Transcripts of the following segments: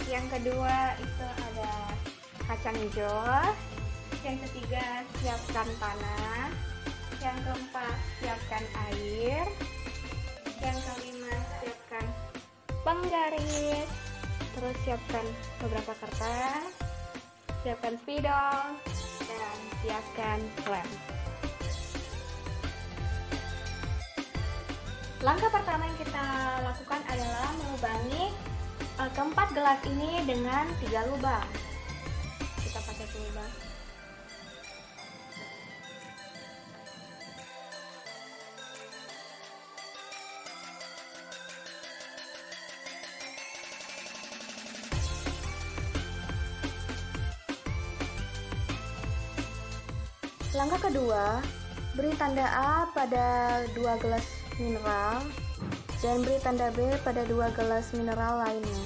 Yang kedua itu ada kacang hijau. Yang ketiga, siapkan tanah. Yang keempat, siapkan air. Yang kelima, siapkan penggaris. Terus siapkan beberapa kertas, siapkan spidol, dan siapkan lem. Langkah pertama yang kita lakukan adalah melubangi keempat gelas ini dengan 3 lubang. Kita pakai lubang. Langkah kedua, beri tanda A pada 2 gelas mineral dan beri tanda B pada 2 gelas mineral lainnya.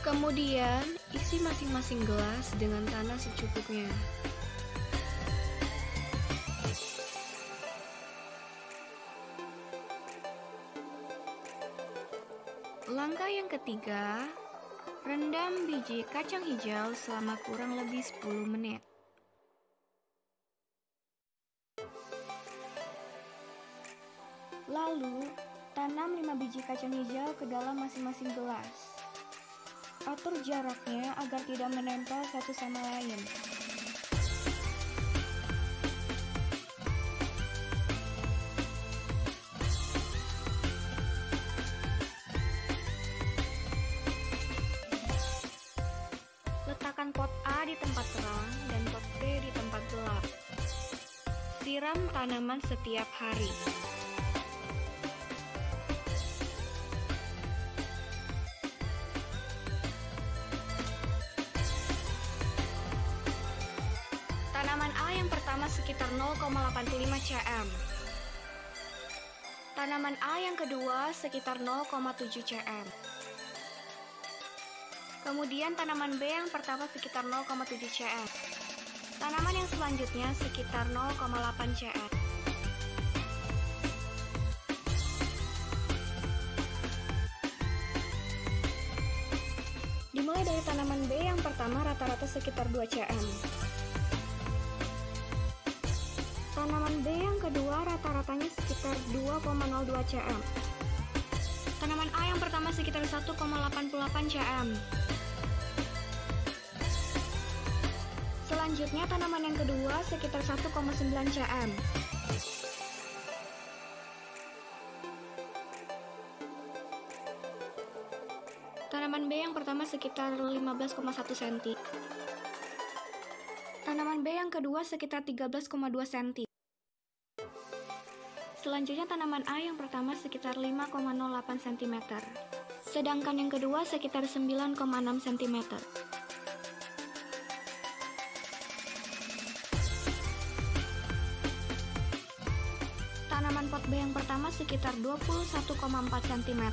Kemudian, isi masing-masing gelas dengan tanah secukupnya. Langkah yang ketiga, rendam biji kacang hijau selama kurang lebih 10 menit. Lalu, tanam 5 biji kacang hijau ke dalam masing-masing gelas. Atur jaraknya agar tidak menempel satu sama lain. Letakkan pot A di tempat terang dan pot B di tempat gelap. Siram tanaman setiap hari. Tanaman A yang pertama sekitar 0,85 cm. Tanaman A yang kedua sekitar 0,7 cm. Kemudian tanaman B yang pertama sekitar 0,7 cm. Tanaman yang selanjutnya sekitar 0,8 cm. Dimulai dari tanaman B yang pertama rata-rata sekitar 2 cm. Tanaman B yang kedua rata-ratanya sekitar 2,02 cm. Tanaman A yang pertama sekitar 1,88 cm. Selanjutnya tanaman yang kedua sekitar 1,9 cm. Tanaman B yang pertama sekitar 15,1 cm. Tanaman B yang kedua sekitar 13,2 cm. Selanjutnya tanaman A yang pertama sekitar 5,08 cm. Sedangkan yang kedua sekitar 9,6 cm. Tanaman pot B yang pertama sekitar 21,4 cm.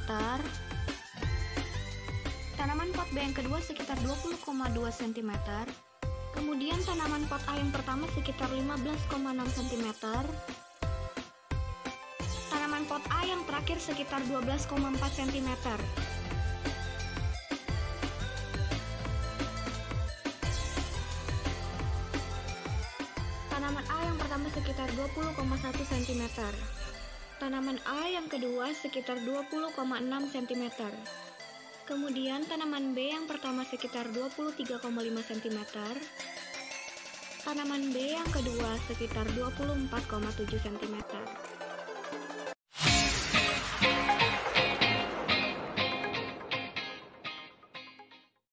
Tanaman pot B yang kedua sekitar 20,2 cm. Kemudian tanaman pot A yang pertama sekitar 15,6 cm. Tanaman pot A yang terakhir sekitar 12,4 cm. Tanaman A yang pertama sekitar 20,1 cm. Tanaman A yang kedua sekitar 20,6 cm. Kemudian tanaman B yang pertama sekitar 23,5 cm. Tanaman B yang kedua sekitar 24,7 cm.